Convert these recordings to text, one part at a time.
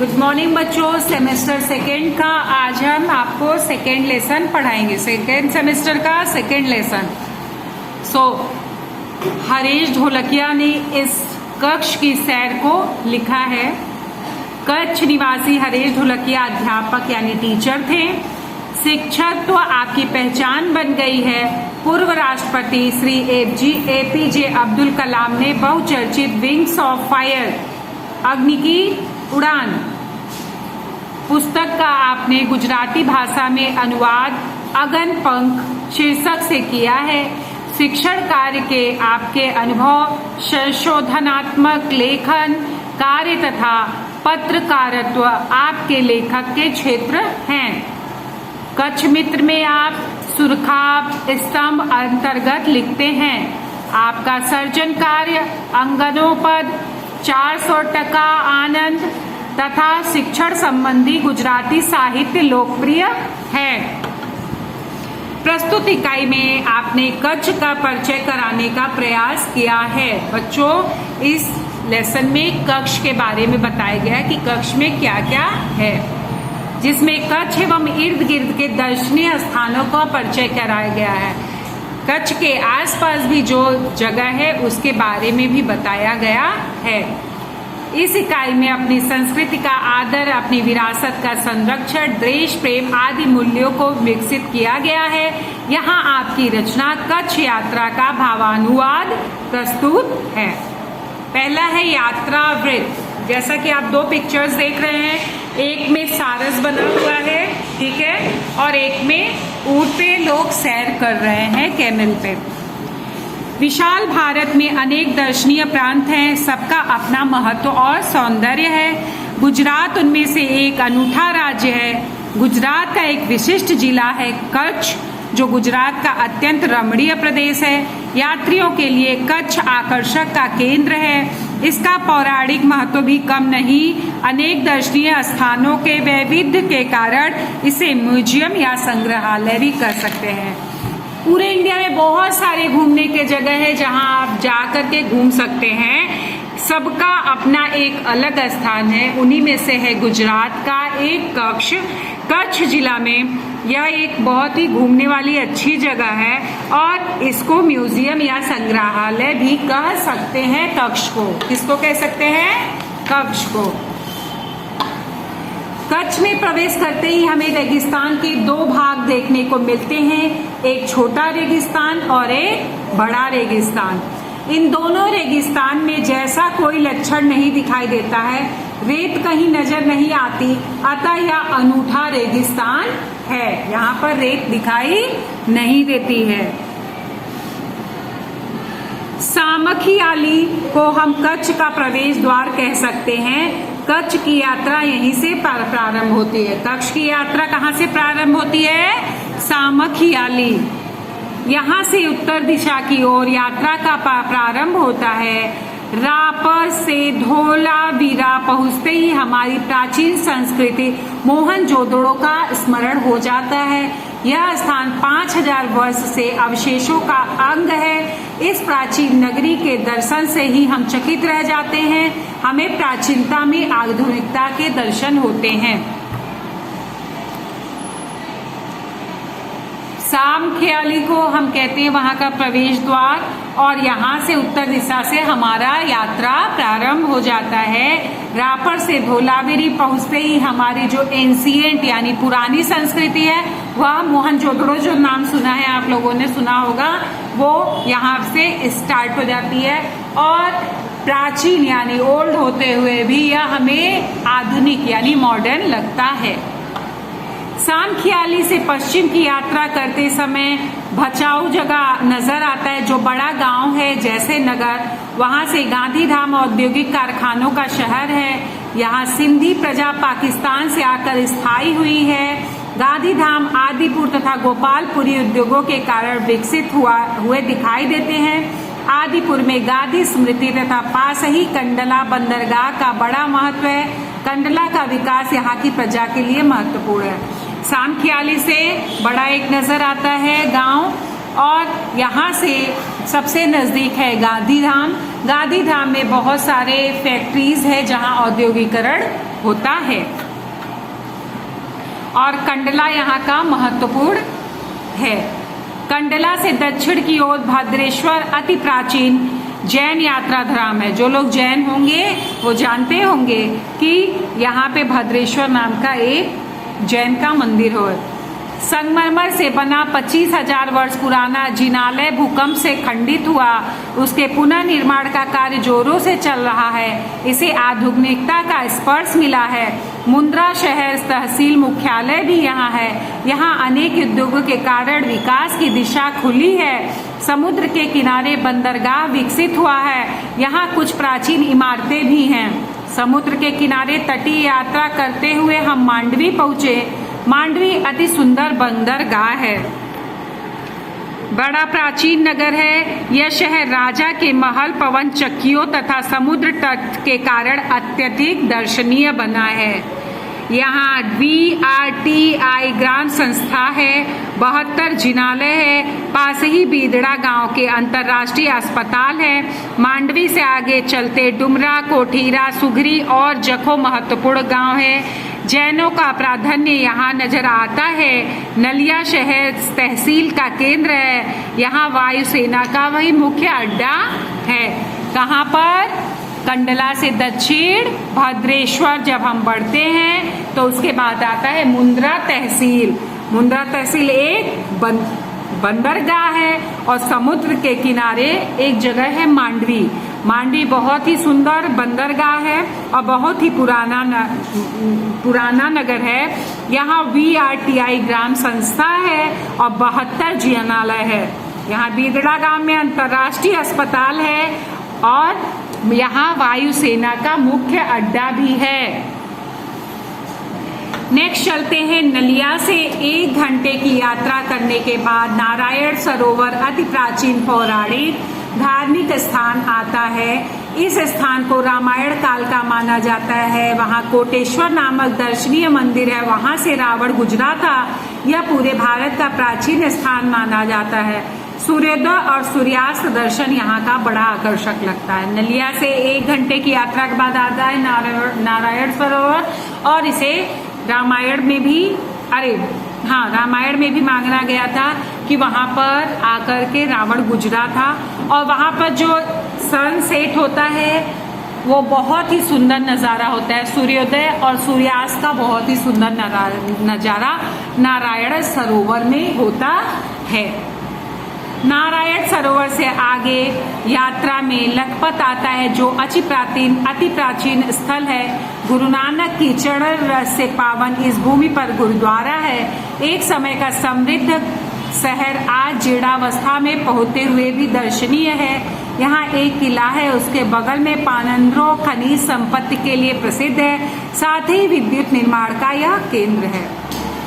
Good morning बच्चों। Semester second का आज हम आपको सेकेंड लेसन पढ़ाएंगे। सेकेंड सेमेस्टर का सेकेंड लेसन। हरीश ढोलकिया ने इस कक्ष की सैर को लिखा है। कच्छ निवासी हरीश ढोलकिया अध्यापक यानी टीचर थे। शिक्षक तो आपकी पहचान बन गई है। पूर्व राष्ट्रपति श्री एपीजे अब्दुल कलाम ने बहुचर्चित विंग्स ऑफ फायर अग्नि की उड़ान पुस्तक का आपने गुजराती भाषा में अनुवाद अगन पंख शीर्षक से किया है। शिक्षण कार्य के आपके अनुभव संशोधनात्मक लेखन कार्य तथा पत्रकारित्व आपके लेखक के क्षेत्र हैं। कच्छ मित्र में आप सुरखाब स्तंभ अंतर्गत लिखते हैं। आपका सर्जन कार्य अंगनोपद 400% आनंद तथा शिक्षण संबंधी गुजराती साहित्य लोकप्रिय है। प्रस्तुत इकाई में आपने कच्छ का परिचय कराने का प्रयास किया है। बच्चों, इस लेसन में कच्छ के बारे में बताया गया है कि कच्छ में क्या क्या है, जिसमें कच्छ एवं इर्द गिर्द के दर्शनीय स्थानों का परिचय कराया गया है। कच्छ के आसपास भी जो जगह है उसके बारे में भी बताया गया है। इस इकाई में अपनी संस्कृति का आदर, अपनी विरासत का संरक्षण, देश प्रेम आदि मूल्यों को विकसित किया गया है। यहाँ आपकी रचना कच्छ यात्रा का भावानुवाद प्रस्तुत है। पहला है यात्रा वृत्त। जैसा कि आप दो पिक्चर्स देख रहे हैं, एक में सारस बना हुआ है, ठीक है, और एक में ऊंट पे लोग सैर कर रहे हैं, कैमल पे। विशाल भारत में अनेक दर्शनीय प्रांत हैं, सबका अपना महत्व और सौंदर्य है। गुजरात उनमें से एक अनूठा राज्य है। गुजरात का एक विशिष्ट जिला है कच्छ, जो गुजरात का अत्यंत रमणीय प्रदेश है। यात्रियों के लिए कच्छ आकर्षक का केंद्र है। इसका पौराणिक महत्व भी कम नहीं। अनेक दर्शनीय स्थानों के वैविध्य के कारण इसे म्यूजियम या संग्रहालय भी कर सकते हैं। पूरे इंडिया में बहुत सारे घूमने के जगह है जहां आप जा करके घूम सकते हैं। सबका अपना एक अलग स्थान है। उन्हीं में से है गुजरात का एक कच्छ। कच्छ जिला में यह एक बहुत ही घूमने वाली अच्छी जगह है और इसको म्यूजियम या संग्रहालय भी कह सकते हैं। कच्छ को किसको कह सकते हैं? कच्छ को। कच्छ में प्रवेश करते ही हमें रेगिस्तान के दो भाग देखने को मिलते हैं, एक छोटा रेगिस्तान और एक बड़ा रेगिस्तान। इन दोनों रेगिस्तान में जैसा कोई लक्षण नहीं दिखाई देता है, रेत कहीं नजर नहीं आती, अतः यह अनूठा रेगिस्तान है। यहाँ पर रेत दिखाई नहीं देती है। सामखियाली को हम कच्छ का प्रवेश द्वार कह सकते हैं। कच्छ की यात्रा यहीं से प्रारंभ होती है। कच्छ की यात्रा कहाँ से प्रारंभ होती है? सामखियाली। यहाँ से उत्तर दिशा की ओर यात्रा का प्रारंभ होता है। रापर से धोलावीरा पहुँचते ही हमारी प्राचीन संस्कृति मोहनजोदड़ो का स्मरण हो जाता है। यह स्थान 5000 वर्ष से अवशेषों का अंग है। इस प्राचीन नगरी के दर्शन से ही हम चकित रह जाते हैं। हमें प्राचीनता में आधुनिकता के दर्शन होते हैं। सामखियाली को हम कहते हैं वहां का प्रवेश द्वार, और यहाँ से उत्तर दिशा से हमारा यात्रा प्रारंभ हो जाता है। रापर से धोलावीरी पहुंचते ही हमारी जो एंशिएंट यानी पुरानी संस्कृति है, वह मोहनजोदड़ो जो नाम सुना है, आप लोगों ने सुना होगा, वो यहाँ से स्टार्ट हो जाती है। और प्राचीन यानी ओल्ड होते हुए भी यह हमें आधुनिक यानी मॉडर्न लगता है। सामखियाली से पश्चिम की यात्रा करते समय भचाऊ जगह नजर आता है, जो बड़ा गांव है जैसे नगर। वहां से गांधीधाम औद्योगिक कारखानों का शहर है। यहाँ सिंधी प्रजा पाकिस्तान से आकर स्थायी हुई है। गांधीधाम आदिपुर तथा गोपालपुरी उद्योगों के कारण विकसित हुए दिखाई देते हैं। आदिपुर में गांधी स्मृति तथा पास ही कंडला बंदरगाह का बड़ा महत्व है। कंडला का विकास यहाँ की प्रजा के लिए महत्वपूर्ण है। सामखियाली से बड़ा एक नजर आता है गांव, और यहाँ से सबसे नजदीक है गांधीधाम। गांधीधाम में बहुत सारे फैक्ट्रीज है जहाँ औद्योगिकरण होता है। और कंडला यहाँ का महत्वपूर्ण है। कंडला से दक्षिण की ओर भद्रेश्वर अति प्राचीन जैन यात्रा धाम है। जो लोग जैन होंगे वो जानते होंगे कि यहाँ पे भद्रेश्वर नाम का एक जैन का मंदिर हो। संगमरमर से बना 25,000 वर्ष पुराना जिनालय भूकंप से खंडित हुआ। उसके पुनर्निर्माण का कार्य जोरों से चल रहा है। इसे आधुनिकता का स्पर्श मिला है। मुंद्रा शहर तहसील मुख्यालय भी यहाँ है। यहाँ अनेक उद्योगों के कारण विकास की दिशा खुली है। समुद्र के किनारे बंदरगाह विकसित हुआ है। यहाँ कुछ प्राचीन इमारतें भी हैं। समुद्र के किनारे तटीय यात्रा करते हुए हम मांडवी पहुंचे। मांडवी अति सुंदर बंदरगाह है। बड़ा प्राचीन नगर है। यह शहर राजा के महल, पवन चक्कियों तथा समुद्र तट के कारण अत्यधिक दर्शनीय बना है। यहाँ VRTI ग्राम संस्था है। 72 जिनालय है। पास ही बीदड़ा गांव के अंतर्राष्ट्रीय अस्पताल है। मांडवी से आगे चलते डुमरा, कोठीरा, सुघरी और जखो महत्वपूर्ण गांव है। जैनों का प्राधान्य यहाँ नजर आता है। नलिया शहर तहसील का केंद्र है। यहाँ वायुसेना का वही मुख्य अड्डा है। कहाँ पर? कंडला से दक्षिण भद्रेश्वर जब हम बढ़ते हैं तो उसके बाद आता है मुंद्रा तहसील। मुंद्रा तहसील एक बंदरगाह है और समुद्र के किनारे एक जगह है मांडवी। मांडवी बहुत ही सुंदर बंदरगाह है और बहुत ही पुराना नगर है। यहाँ VRTI ग्राम संस्था है और 72 जिनालय है। यहाँ बीदड़ा गांव में अंतर्राष्ट्रीय अस्पताल है और यहाँ वायुसेना का मुख्य अड्डा भी है। नेक्स्ट चलते हैं। नलिया से 1 घंटे की यात्रा करने के बाद नारायण सरोवर अति प्राचीन पौराणिक धार्मिक स्थान आता है। इस स्थान को रामायण काल का माना जाता है। वहाँ कोटेश्वर नामक दर्शनीय मंदिर है। वहाँ से रावण गुजरा था। यह पूरे भारत का प्राचीन स्थान माना जाता है। सूर्योदय और सूर्यास्त दर्शन यहाँ का बड़ा आकर्षक लगता है। नलिया से 1 घंटे की यात्रा के बाद आता है नारायण सरोवर और इसे रामायण में भी मांगा गया था कि वहां पर आकर के रावण गुजरा था। और वहां पर जो सनसेट होता है वो बहुत ही सुंदर नज़ारा होता है। सूर्योदय और सूर्यास्त का बहुत ही सुंदर नज़ारा नारायण सरोवर में होता है। नारायण सरोवर से आगे यात्रा में लखपत आता है जो अति प्राचीन स्थल है। गुरु नानक की चरण रस से पावन इस भूमि पर गुरुद्वारा है। एक समय का समृद्ध शहर आज जीर्णावस्था में पहुंचते हुए भी दर्शनीय है। यहाँ एक किला है। उसके बगल में पानंद्रो खनिज संपत्ति के लिए प्रसिद्ध है। साथ ही विद्युत निर्माण का यह केंद्र है।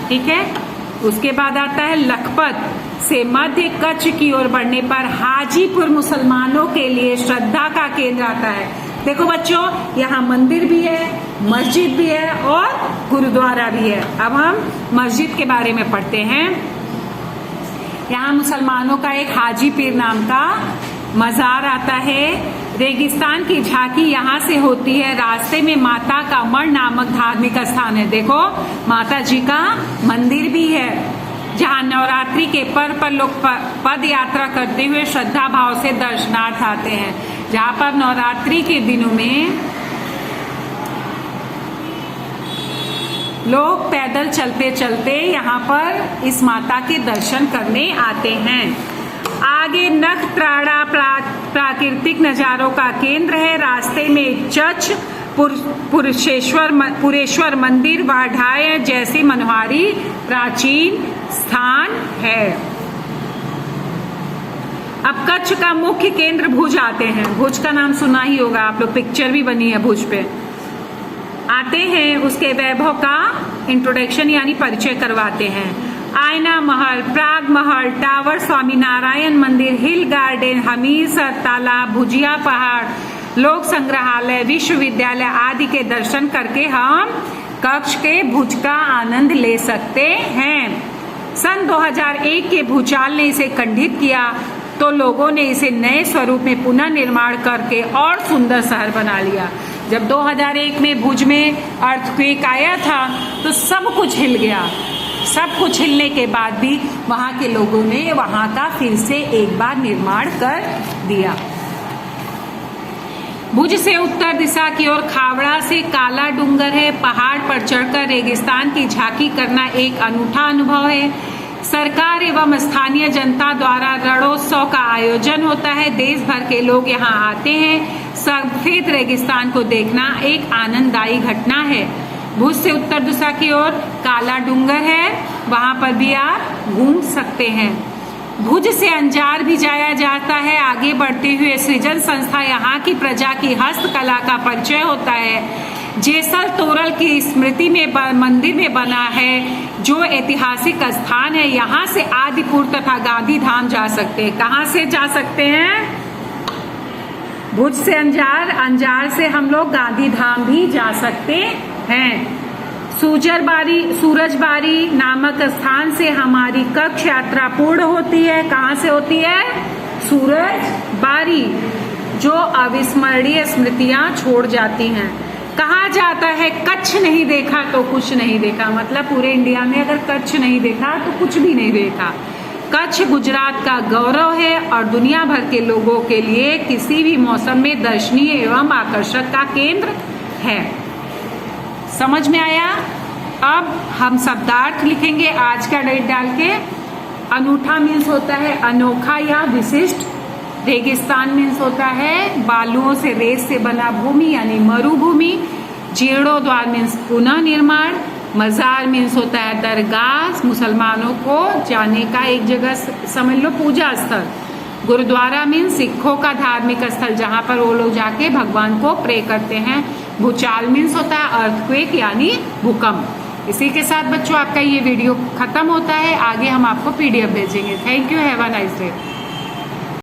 ठीक है। उसके बाद आता है लखपत से मध्य कच्छ की ओर बढ़ने पर हाजीपुर मुसलमानों के लिए श्रद्धा का केंद्र आता है। देखो बच्चों, यहाँ मंदिर भी है, मस्जिद भी है और गुरुद्वारा भी है। अब हम मस्जिद के बारे में पढ़ते हैं। यहाँ मुसलमानों का एक हाजी पीर नाम का मजार आता है। रेगिस्तान की झांकी यहाँ से होती है। रास्ते में माता का मठ नामक धार्मिक स्थान है। देखो, माता जी का मंदिर भी है जहाँ नवरात्रि के पर्व पर लोग पद यात्रा करते हुए श्रद्धा भाव से दर्शनार्थ आते हैं। जहाँ पर नवरात्रि के दिनों में लोग पैदल चलते चलते यहाँ पर इस माता के दर्शन करने आते हैं। आगे नखत्राड़ा प्राकृतिक नजारों का केंद्र है। रास्ते में चच पुरेश्वर मंदिर वाढ़ाय जैसे मनोहारी प्राचीन स्थान है। अब कच्छ का मुख्य केंद्र भुज आते हैं। भुज का नाम सुना ही होगा आप लोग, पिक्चर भी बनी है भुज पे। आते हैं, उसके वैभव का इंट्रोडक्शन यानी परिचय करवाते हैं। आयना महल, प्राग महल, टावर, स्वामीनारायण मंदिर, हिल गार्डन, हमीरसर तालाब, भुजिया पहाड़, लोक संग्रहालय, विश्वविद्यालय आदि के दर्शन करके हम कच्छ के भुज का आनंद ले सकते हैं। सन 2001 के भूचाल ने इसे खंडित किया तो लोगों ने इसे नए स्वरूप में पुनः निर्माण करके और सुंदर शहर बना लिया। जब 2001 में भुज में अर्थक्वेक आया था तो सब कुछ हिल गया। सब कुछ हिलने के बाद भी वहां के लोगों ने वहां का फिर से एक बार निर्माण कर दिया। भुज से उत्तर दिशा की ओर खावड़ा से काला डूंगर है। पहाड़ पर चढ़कर रेगिस्तान की झांकी करना एक अनूठा अनुभव है। सरकार एवं स्थानीय जनता द्वारा रणोत्सव का आयोजन होता है। देश भर के लोग यहाँ आते हैं। सफेद रेगिस्तान को देखना एक आनंददायी घटना है। भुज से उत्तर दिशा की ओर काला डूंगर है, वहां पर भी आप घूम सकते हैं। भुज से अंजार भी जाया जाता है। आगे बढ़ते हुए सृजन संस्था यहाँ की प्रजा की हस्तकला का परिचय होता है। जेसल तोरल की स्मृति में मंदिर में बना है जो ऐतिहासिक स्थान है। यहाँ से आदिपुर तथा गांधी धाम जा सकते हैं। कहाँ से जा सकते हैं? भुज से अंजार, अंजार से हम लोग गांधी धाम भी जा सकते हैं। सूरजबारी नामक स्थान से हमारी कक्ष यात्रा पूर्ण होती है। कहाँ से होती है? सूरजबारी, जो अविस्मरणीय स्मृतियां छोड़ जाती हैं। कहा जाता है कच्छ नहीं देखा तो कुछ नहीं देखा, मतलब पूरे इंडिया में अगर कच्छ नहीं देखा तो कुछ भी नहीं देखा। कच्छ गुजरात का गौरव है और दुनिया भर के लोगों के लिए किसी भी मौसम में दर्शनीय एवं आकर्षक का केंद्र है। समझ में आया? अब हम शब्दार्थ लिखेंगे आज का डेट डाल के। अनूठा मीन्स होता है अनोखा या विशिष्ट। रेगिस्तान मीन्स होता है बालुओं से रेत से बना भूमि यानी मरुभूमि। जीर्णोद्वार मीन्स पुनः निर्माण। मजार मीन्स होता है दरगाह, मुसलमानों को जाने का एक जगह समझ लो पूजा स्थल। गुरुद्वारा मीन्स सिखों का धार्मिक स्थल जहाँ पर वो लोग जाके भगवान को प्रे करते हैं। भूचाल मीन्स होता है अर्थक्वेक यानी भूकंप। इसी के साथ बच्चों आपका ये वीडियो खत्म होता है। आगे हम आपको PDF भेजेंगे। Thank you, have a nice day.